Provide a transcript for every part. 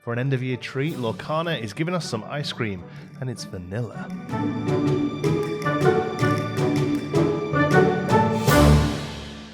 For an end-of-year treat, Lorcana is giving us some ice cream, and it's vanilla.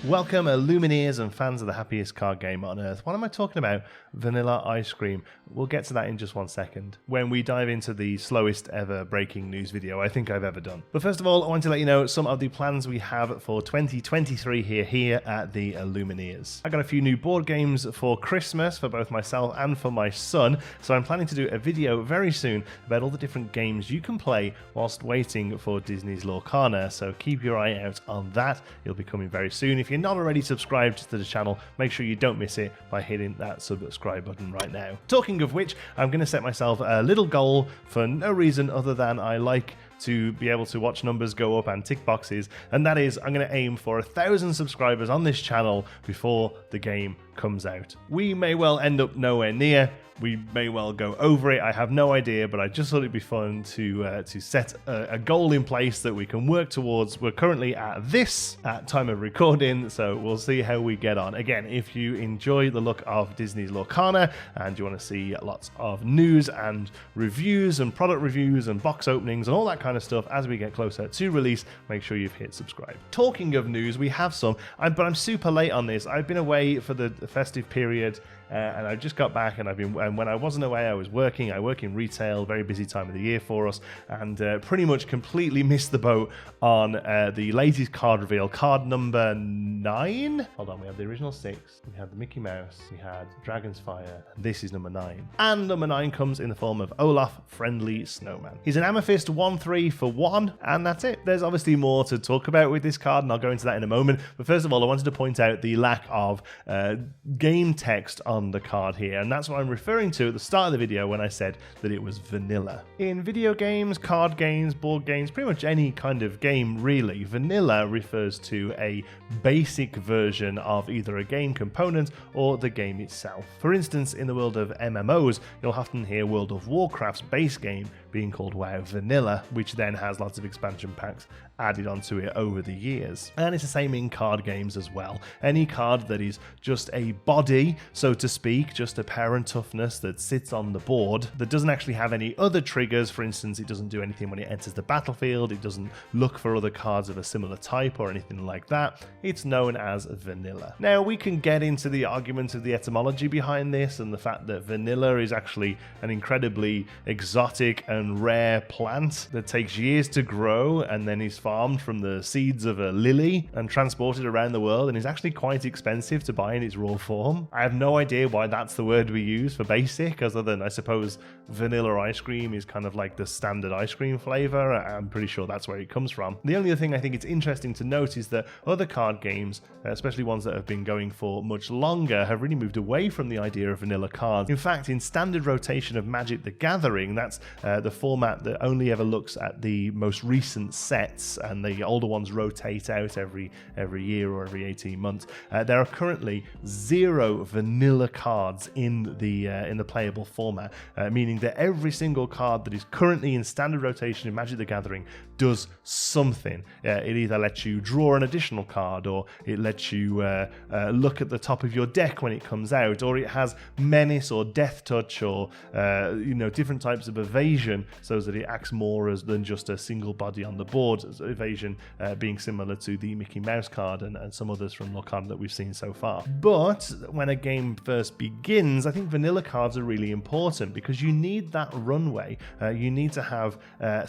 Welcome, Lumineers and fans of the happiest card game on earth. What am I talking about? Vanilla ice cream. We'll get to that in just 1 second when we dive into the slowest ever breaking news video I think I've ever done. But first of all, I want to let you know some of the plans we have for 2023 here at the Lumineers. I got a few new board games for Christmas for both myself and for my son, so I'm planning to do a video very soon about all the different games you can play whilst waiting for Disney's Lorcana, so keep your eye out on that. It'll be coming very soon. If you're not already subscribed to the channel, make sure you don't miss it by hitting that subscribe button right now. Talking of which, I'm going to set myself a little goal for no reason other than I like to be able to watch numbers go up and tick boxes, and that is I'm going to aim for 1,000 subscribers on this channel before the game comes out. We may well end up nowhere near, we may well go over it, I have no idea, but I just thought it'd be fun to set a goal in place that we can work towards. We're currently at time of recording, so we'll see how we get on. Again, if you enjoy the look of Disney's Lorcana and you want to see lots of news and reviews and product reviews and box openings and all that kind of stuff as we get closer to release, make sure you've hit subscribe. Talking of news, we have some, but I'm super late on this. I've been away for the festive period, and I just got back, and when I wasn't away, I was working. I work in retail, very busy time of the year for us, and pretty much completely missed the boat on the latest card reveal, card number 9. Hold on, we have the original 6, we had the Mickey Mouse, we had Dragon's Fire, and this is number 9. And number 9 comes in the form of Olaf, Friendly Snowman. He's an Amethyst 1/3 for 1, and that's it. There's obviously more to talk about with this card, and I'll go into that in a moment. But first of all, I wanted to point out the lack of game text on the card here, and that's what I'm referring to at the start of the video when I said that it was vanilla. In video games, card games, board games, pretty much any kind of game really, vanilla refers to a basic version of either a game component or the game itself. For instance, in the world of MMOs, you'll often hear World of Warcraft's base game being called WoW Vanilla, which then has lots of expansion packs added onto it over the years. And it's the same in card games as well. Any card that is just a body, so to speak, just a power and toughness that sits on the board, that doesn't actually have any other triggers. For instance, it doesn't do anything when it enters the battlefield, it doesn't look for other cards of a similar type or anything like that. It's known as vanilla. Now, we can get into the argument of the etymology behind this and the fact that vanilla is actually an incredibly exotic and rare plant that takes years to grow and then is farmed from the seeds of a lily and transported around the world, and is actually quite expensive to buy in its raw form. I have no idea why that's the word we use for basic, other than I suppose vanilla ice cream is kind of like the standard ice cream flavor. I'm pretty sure that's where it comes from. The only other thing I think it's interesting to note is that other card games, especially ones that have been going for much longer, have really moved away from the idea of vanilla cards. In fact, in standard rotation of Magic the Gathering, that's the format that only ever looks at the most recent sets, and the older ones rotate out every year or every 18 months. There are currently 0 vanilla cards in the playable format, meaning that every single card that is currently in standard rotation in Magic the Gathering does something. It either lets you draw an additional card, or it lets you look at the top of your deck when it comes out, or it has Menace or Death Touch, or different types of evasion, so that it acts more than just a single body on the board. Evasion being similar to the Mickey Mouse card and some others from Lorcana that we've seen so far. But when a game first begins, I think vanilla cards are really important because you need that runway. You need to have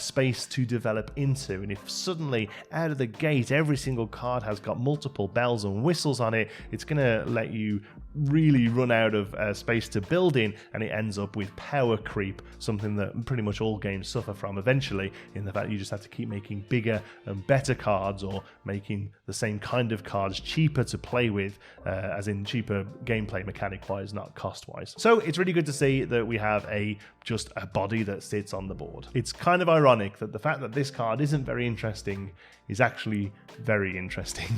space to develop into, and if suddenly out of the gate every single card has got multiple bells and whistles on it, it's going to let you really run out of space to build in, and it ends up with power creep, something that pretty much all games suffer from eventually, in the fact you just have to keep making bigger and better cards, or making the same kind of cards cheaper to play with, as in cheaper gameplay mechanic wise, not cost wise. So it's really good to see that we have just a body that sits on the board. It's kind of ironic that the fact that this card isn't very interesting is actually very interesting.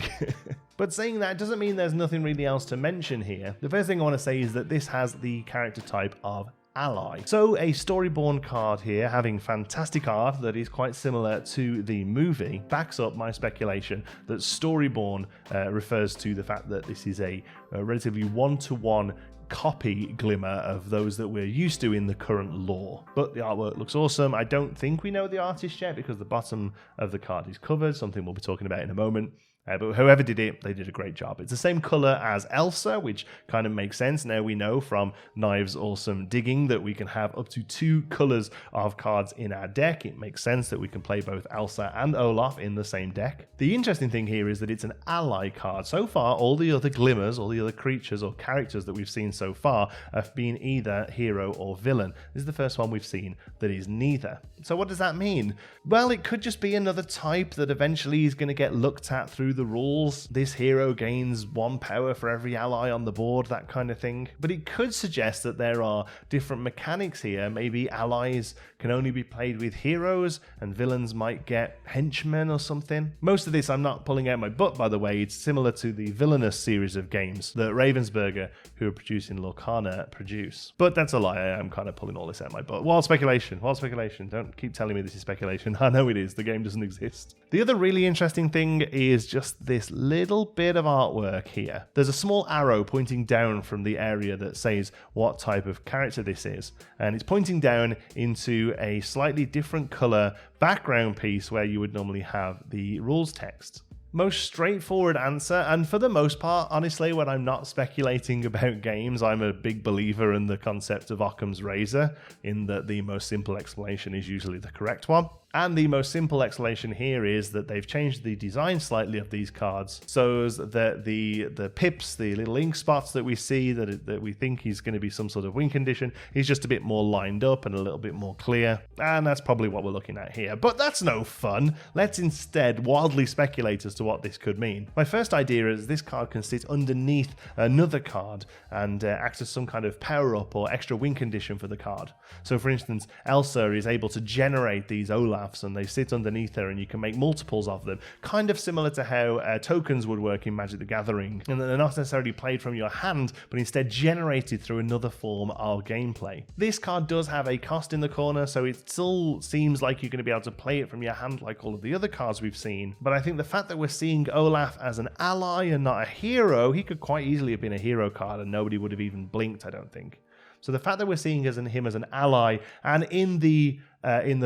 But saying that doesn't mean there's nothing really else to mention here. The first thing I want to say is that this has the character type of ally. So a Storyborn card here, having fantastic art that is quite similar to the movie, backs up my speculation that Storyborn refers to the fact that this is a relatively one-to-one copy glimmer of those that we're used to in the current lore. But the artwork looks awesome. I don't think we know the artist yet because the bottom of the card is covered, something we'll be talking about in a moment. But whoever did it, they did a great job. It's the same color as Elsa, which kind of makes sense. Now we know from Knives' awesome digging that we can have up to 2 colors of cards in our deck. It makes sense that we can play both Elsa and Olaf in the same deck. The interesting thing here is that it's an ally card. So far, all the other glimmers, all the other creatures or characters that we've seen so far have been either hero or villain. This is the first one we've seen that is neither. So what does that mean? Well, it could just be another type that eventually is going to get looked at through the rules. This hero gains 1 power for every ally on the board, that kind of thing. But it could suggest that there are different mechanics here. Maybe allies can only be played with heroes and villains might get henchmen or something. Most of this I'm not pulling out my butt, by the way. It's similar to the Villainous series of games that Ravensburger, who are producing Lorcana, produce. But that's a lie. I'm kind of pulling all this out my butt. Wild speculation. Wild speculation. Don't keep telling me this is speculation. I know it is. The game doesn't exist. The other really interesting thing is just this little bit of artwork here. There's a small arrow pointing down from the area that says what type of character this is, and it's pointing down into a slightly different color background piece where you would normally have the rules text. Most straightforward answer, and for the most part, honestly, when I'm not speculating about games, I'm a big believer in the concept of Occam's razor, in that the most simple explanation is usually the correct one. And the most simple explanation here is that they've changed the design slightly of these cards so that the pips, the little ink spots that we see that we think is going to be some sort of win condition, is just a bit more lined up and a little bit more clear. And that's probably what we're looking at here. But that's no fun. Let's instead wildly speculate as to what this could mean. My first idea is this card can sit underneath another card and act as some kind of power-up or extra win condition for the card. So for instance, Elsa is able to generate these Olaf, and they sit underneath her and you can make multiples of them, kind of similar to how tokens would work in Magic the Gathering, and that they're not necessarily played from your hand but instead generated through another form of gameplay. This card does have a cost in the corner, so it still seems like you're going to be able to play it from your hand like all of the other cards we've seen, but I think the fact that we're seeing Olaf as an ally and not a hero, he could quite easily have been a hero card and nobody would have even blinked, I don't think. So the fact that we're seeing him as an ally, and in the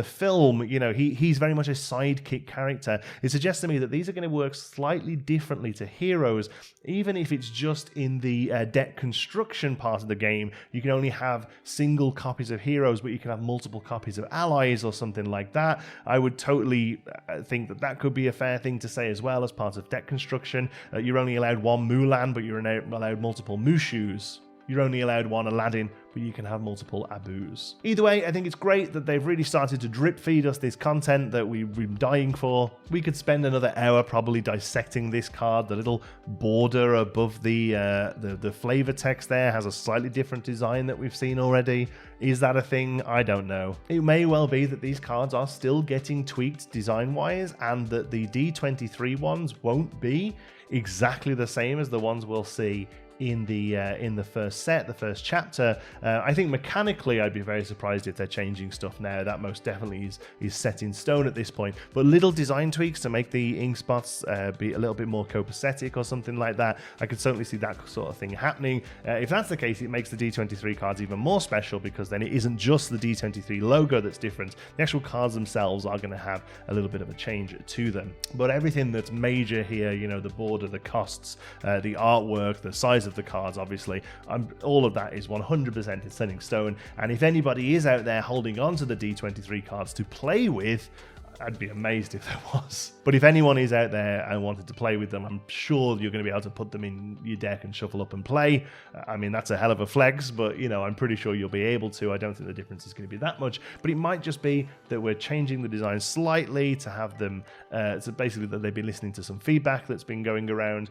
film, you know, he's very much a sidekick character, it suggests to me that these are going to work slightly differently to heroes, even if it's just in the deck construction part of the game. You can only have single copies of heroes, but you can have multiple copies of allies or something like that. I would totally think that could be a fair thing to say as well as part of deck construction. You're only allowed 1 Mulan, but you're allowed multiple Mushus. You're only allowed 1 Aladdin, but you can have multiple Abus. Either way, I think it's great that they've really started to drip feed us this content that we've been dying for. We could spend another hour probably dissecting this card. The little border above the flavor text there has a slightly different design that we've seen already. Is that a thing? I don't know. It may well be that these cards are still getting tweaked design-wise, and that the D23 ones won't be exactly the same as the ones we'll see in the first set, the first chapter. I think mechanically I'd be very surprised if they're changing stuff now. That most definitely is set in stone at this point. But little design tweaks to make the ink spots be a little bit more copacetic or something like that, I could certainly see that sort of thing happening. If that's the case, it makes the D23 cards even more special, because then it isn't just the D23 logo that's different. The actual cards themselves are going to have a little bit of a change to them. But everything that's major here, you know, the border, the costs, the artwork, the size of the cards, obviously, all of that is 100% set in stone. And if anybody is out there holding on to the D23 cards to play with, I'd be amazed if there was. But if anyone is out there and wanted to play with them, I'm sure you're going to be able to put them in your deck and shuffle up and play. I mean, that's a hell of a flex, but, you know, I'm pretty sure you'll be able to. I don't think the difference is going to be that much, but it might just be that we're changing the design slightly to have them, so basically that they've been listening to some feedback that's been going around,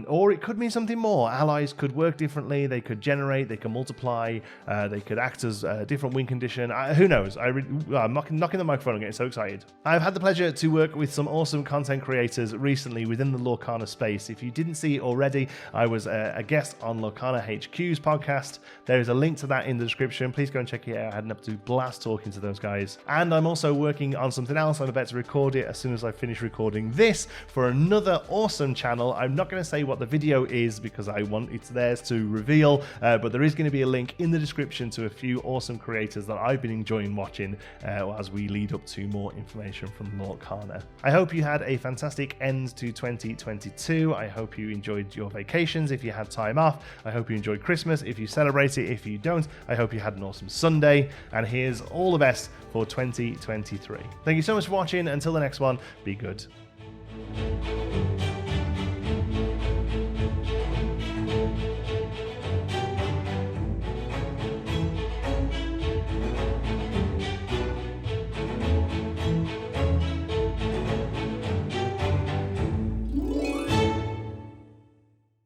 or it could mean something more. Allies could work differently, they could generate, they can multiply, they could act as a different win condition. Who knows? I'm knocking the microphone and getting so excited. I've had the pleasure to work with some awesome content creators recently within the Lorcana space. If you didn't see it already, I was a guest on Lorcana HQ's podcast. There is a link to that in the description. Please go and check it out. I had an absolute blast talking to those guys. And I'm also working on something else. I'm about to record it as soon as I finish recording this for another awesome channel. I'm not going to say what the video is because it's theirs to reveal, but there is going to be a link in the description to a few awesome creators that I've been enjoying watching as we lead up to more information from Lorcana. I hope you had a fantastic end to 2022. I hope you enjoyed your vacations if you had time off. I hope you enjoyed Christmas if you celebrate it. If you don't, I hope you had an awesome Sunday. And here's all the best for 2023. Thank you so much for watching. Until the next one, be good.